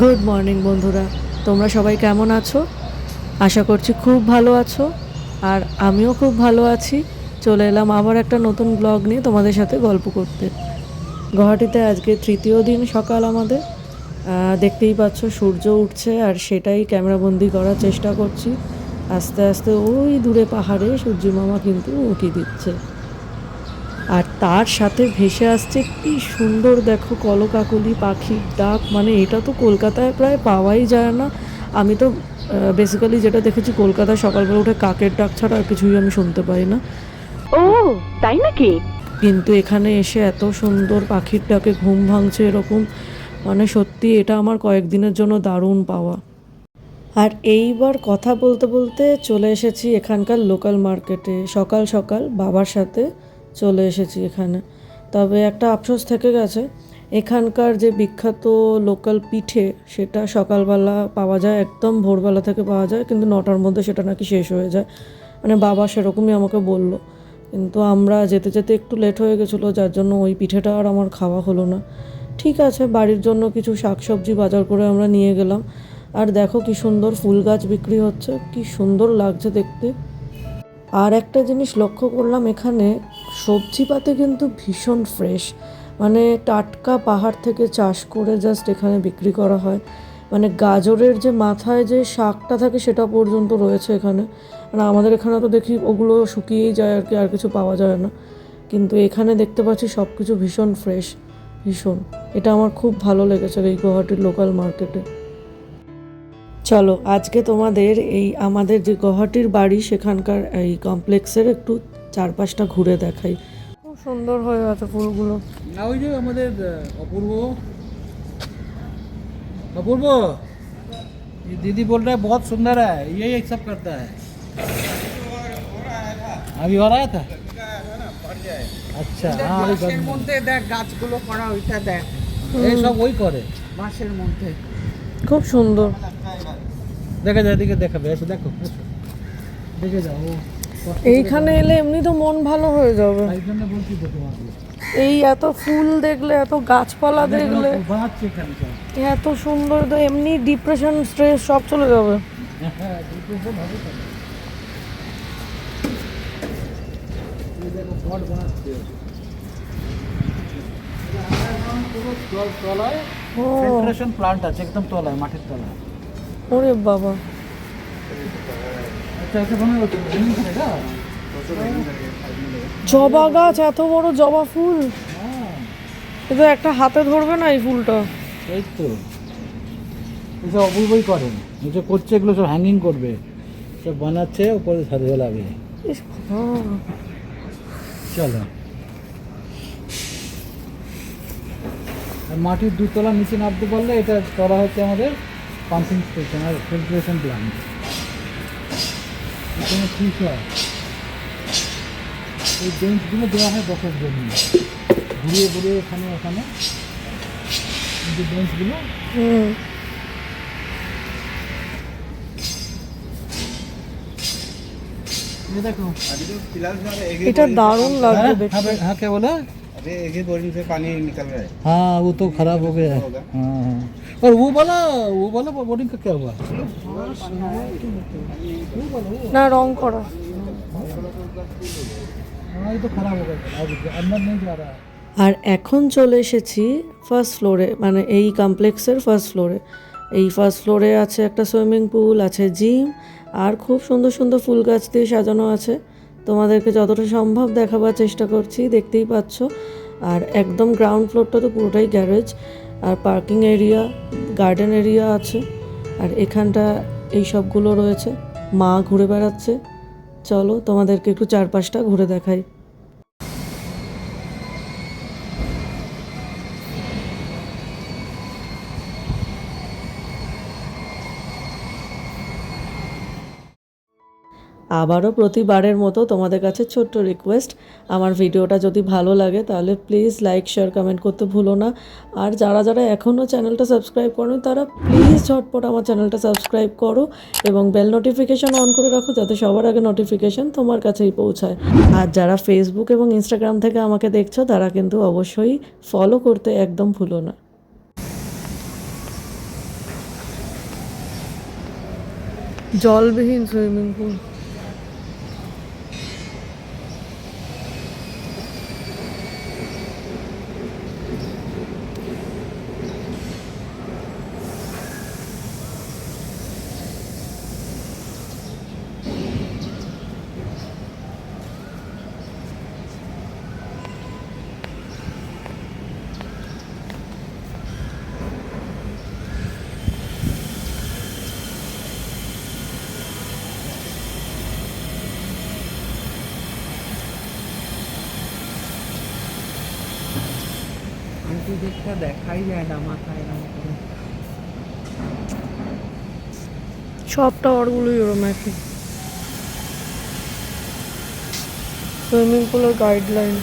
Good morning বন্ধুরা, তোমরা সবাই কেমন আছো? আশা করছি খুব ভালো আছো। আর আমিও খুব ভালো আছি। চলে এলাম আবার একটা নতুন ব্লগ নিয়ে তোমাদের সাথে গল্প করতে। গুয়াহাটিতে আজকে তৃতীয় দিন সকাল আমাদের। দেখতেই পাচ্ছ সূর্য উঠছে আর সেটাই ক্যামেরাবন্দি করার চেষ্টা করছি। আস্তে আস্তে ওই দূরে পাহাড়ে সূর্যি মামা কিন্তু উঁকি দিচ্ছে। আর তার সাথে ভেসে আসছে কি সুন্দর দেখো কলকাকলি পাখির ডাক, মানে এটা তো কলকাতায় প্রায় পাওয়াই যায় না। আমি তো বেসিক্যালি যেটা দেখেছি কলকাতায় সকালবেলা উঠে কাকের ডাক ছাড়া আর কিছুই আমি শুনতে পাই না। ও তাই নাকি? কিন্তু এখানে এসে এত সুন্দর পাখির ডাকে ঘুম ভাঙছে এরকম, মানে সত্যি এটা আমার কয়েকদিনের জন্য দারুণ পাওয়া। আর এইবার কথা বলতে বলতে চলে এসেছি এখানকার লোকাল মার্কেটে। সকাল সকাল বাবার সাথে চলে এসেছি এখানে। তবে একটা আফসোস থেকে গেছে, এখানকার যে বিখ্যাত লোকাল পিঠে সেটা সকালবেলা পাওয়া যায়, একদম ভোরবেলা থেকে পাওয়া যায়, কিন্তু 9টার মধ্যে সেটা নাকি শেষ হয়ে যায়। মানে বাবা সেরকমই আমাকে বলল, কিন্তু আমরা যেতে যেতে একটু লেট হয়ে গেছিলো, যার জন্য ওই পিঠেটা আর আমার খাওয়া হলো না। ঠিক আছে, বাড়ির জন্য কিছু শাকসবজি বাজার করে আমরা নিয়ে গেলাম। আর দেখো কি সুন্দর ফুল গাছ বিক্রি হচ্ছে, কি সুন্দর লাগছে দেখতে। আর একটা জিনিস লক্ষ্য করলাম, এখানে সবজিপাতি কিন্তু ভীষণ ফ্রেশ, মানে টাটকা পাহাড় থেকে চাষ করে জাস্ট এখানে বিক্রি করা হয়। মানে গাজরের যে মাথায় যে শাকটা থাকে সেটা পর্যন্ত রয়েছে এখানে। মানে আমাদের এখানে তো দেখি ওগুলো শুকিয়েই যায় আর কি, আর কিছু পাওয়া যায় না। কিন্তু এখানে দেখতে পাচ্ছি সব কিছু ভীষণ ফ্রেশ, ভীষণ। এটা আমার খুব ভালো লেগেছে এই গুয়াহাটির লোকাল মার্কেটে। চলো আজকে তোমাদের এই আমাদের যে গুয়াহাটির বাড়ি সেখানকার এই কমপ্লেক্সের একটু চারপাশটা ঘুরে দেখাই। খুব সুন্দর হয়ে আছে ফুলগুলো। না ওই যে আমাদের अपूर्व अपूर्व ये दीदी बोल रहा है बहुत सुंदर है, ये सब करता है। अभी हो रहा था अच्छा हाँ अभी বাঁশের মধ্যে দেখ গাছগুলো করা, ওইটা দেখ ये सब वही करे। বাঁশের মধ্যে। খুব সুন্দর। देखा जाए दिखे देखा ऐसे देखो ऐसे देखे जाओ वो এইখানে এলে এমনি তো মন ভালো হয়ে যাবে। তাই জন্য বলছি তো তোমাকে এই এত ফুল দেখলে, এত গাছপালা দেখলে, বানাচ্ছে এখানে সব। এত সুন্দর, তো এমনি ডিপ্রেশন স্ট্রেস সব চলে যাবে। হ্যাঁ ডিপ্রেশন হবে তো। এই দেখো পট বানাচ্ছে পুরো তলায় ও ফিল্ট্রেশন প্লান্ট আছে একদম তলায় মাটির তলায়। ওরে বাবা, আচ্ছা এটা মনে হচ্ছে জমিন থেকে না জবা গাছ, এত বড় জবা ফুল। হ্যাঁ এটা একটা হাতে ধরবে না এই ফুলটা। এই তো এসব অপূর্বই করেন, যে করছে এগুলো সব হ্যাঙ্গিং করবে, সব বানাচ্ছে উপরে সাজিয়ে লাগে। ইস বাবা। চলো আর মাটির দুতলা নিচে নামতে পারলে এটা করা হচ্ছে আমাদের পাম্পিং স্টেশন আর ফিল্ট্রেশন প্ল্যান্ট। এখানে ঠিক হয় এই বেঞ্চগুলো দেওয়া হয় বসার জন্য, ঘুরিয়ে ঘুরিয়ে এখানে ওখানে যে বেঞ্চগুলো হুম, ये देखो। अभी तो फिलहाल सर एक ही এটা बोरिंग দারুণ লাগছে हाँ দেখতে। हाँ क्या बोला? अभी एक ही बोरिंग से पानी निकल रहा है। हाँ वो तो खराब हो गया है। होगा। हाँ हाँ और वो वाला बोर्डिंग का क्या हुआ? না রং করা। हाँ ये तो खराब हो गया, अब अंदर नहीं जा रहा है। আর এখন চলে এসেছি ফার্স্ট ফ্লোরে, মানে এই কমপ্লেক্সের ফার্স্ট ফ্লোরে। এই ফার্স্ট ফ্লোরে আছে একটা সুইমিং পুল, আছে জিম, আর খুব সুন্দর সুন্দর ফুল গাছ দিয়ে সাজানো আছে। তোমাদেরকে যতটা সম্ভব দেখাবার চেষ্টা করছি, দেখতেই পাচ্ছ। আর একদম গ্রাউন্ড ফ্লোরটা তো পুরোটাই গ্যারেজ, আর পার্কিং এরিয়া, গার্ডেন এরিয়া আছে। আর এখানটা এই সবগুলো রয়েছে। মা ঘুরে বেড়াচ্ছে। চলো তোমাদেরকে একটু চারপাশটা ঘুরে দেখাই। আবারও প্রতিবারের মতো তোমাদের কাছে ছোট্ট রিকোয়েস্ট, আমার ভিডিওটা যদি ভালো লাগে তাহলে প্লিজ লাইক শেয়ার কমেন্ট করতে ভুলো না। আর যারা যারা এখনও চ্যানেলটা সাবস্ক্রাইব করো তারা প্লিজ ঝটপট আমার চ্যানেলটা সাবস্ক্রাইব করো এবং বেল নোটিফিকেশন অন করে রাখো, যাতে সবার আগে নোটিফিকেশন তোমার কাছেই পৌঁছায়। আর যারা ফেসবুক এবং ইনস্টাগ্রাম থেকে আমাকে দেখছো তারা কিন্তু অবশ্যই ফলো করতে একদম ভুলো না। জলবিহীন সুইমিং পুল। আন্টি দিকটা দেখাই যায় না মাথায় এরকম করে। সব টাওয়ারগুলোই ওরম একই। সুইমিং পুলের গাইডলাইন।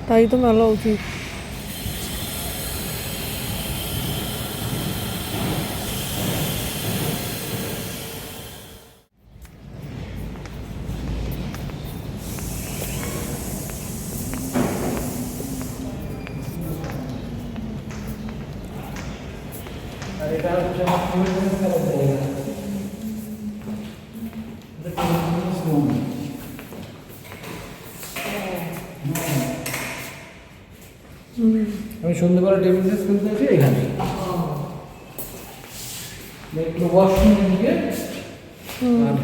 তাই তো মেলা উচিত। আর এটা হচ্ছে আমার সুইমিং পুলের জায়গা। আমি সন্ধ্যেবেলা টেবিল টেনিস খেলতে আসি এখানে। একটু ওয়াশরুম দিকে আর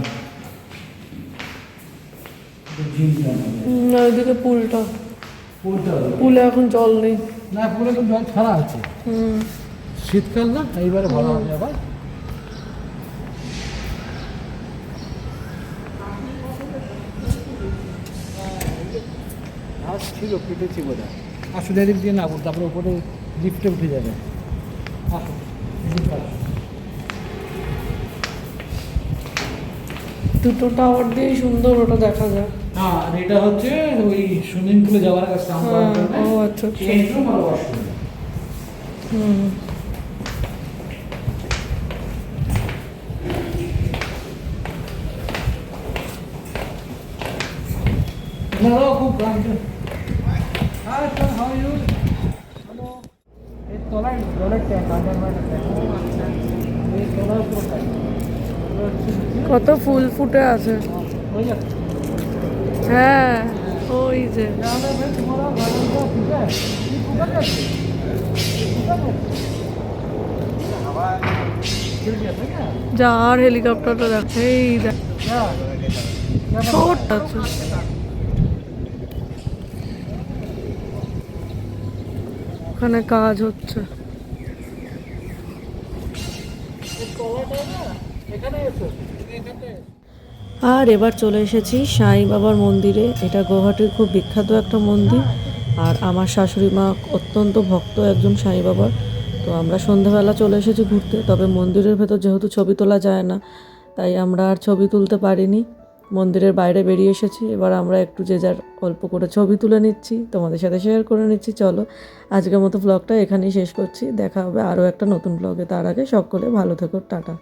জিমটা ওইদিকে পুলটা, পুলটা পুলে এখন জল নেই। না, পুলে তো জল ছাড়া আছে। শীতকাল না, এইবারে ভালো হবে আবার। ঘাস ছিল, কেটেছি বোধ হয়। আসলে এদিক দিয়ে না, তারপরে উপরে লিফটে উঠে যাবে। আসো, এদিক আসো। দুটো টাওয়ার দিয়েই সুন্দর ওটা দেখা যায়। হ্যাঁ, আর এটা হচ্ছে ওই সুইমিং পুলে যাওয়ার আগে স্নান করার জন্য। ও আচ্ছা আচ্ছা। এইটাও ভালো ওয়াশরুম। আপনারাও খুব ক্লান্ত। Hi sir, how are you? Hello. এই তলায় জলের ট্যাঙ্ক, আন্ডারগ্রাউন্ড ট্যাঙ্ক। এই তলার উপর ট্যাঙ্ক। কত ফুল ফুটে আছে। ওই যাচ্ছে। হ্যাঁ, ওই যে তাহলে ভাই তোমারা গাড়িটা ঠিক আছে? কি কোথায় যাচ্ছে? কোথায় যাচ্ছে? হাওয়া চলছে না? যা, আর হেলিকপ্টারটা দেখ, এই দেখ হ্যাঁ। ছোট আছে। ওখানে কাজ হচ্ছে। আর এবার চলে এসেছি সাই বাবার মন্দিরে। এটা গুয়াহাটির খুব বিখ্যাত একটা মন্দির, আর আমার শাশুড়ি মা অত্যন্ত ভক্ত একজন সাই বাবার। তো আমরা সন্ধ্যাবেলা চলে এসেছি ঘুরতে, তবে মন্দিরের ভেতর যেহেতু ছবি তোলা যায় না, তাই আমরা আর ছবি তুলতে পারিনি। মন্দিরের বাইরে বেরিয়ে এসেছি, এবার আমরা একটু যে যার অল্প করে ছবি তুলে নিচ্ছি, তোমাদের সাথে শেয়ার করে নিচ্ছি। চলো, আজকের মতো ব্লগটা এখানেই শেষ করছি। দেখা হবে আরও একটা নতুন ব্লগে। তার আগে সকলে ভালো থেকো, টাটা।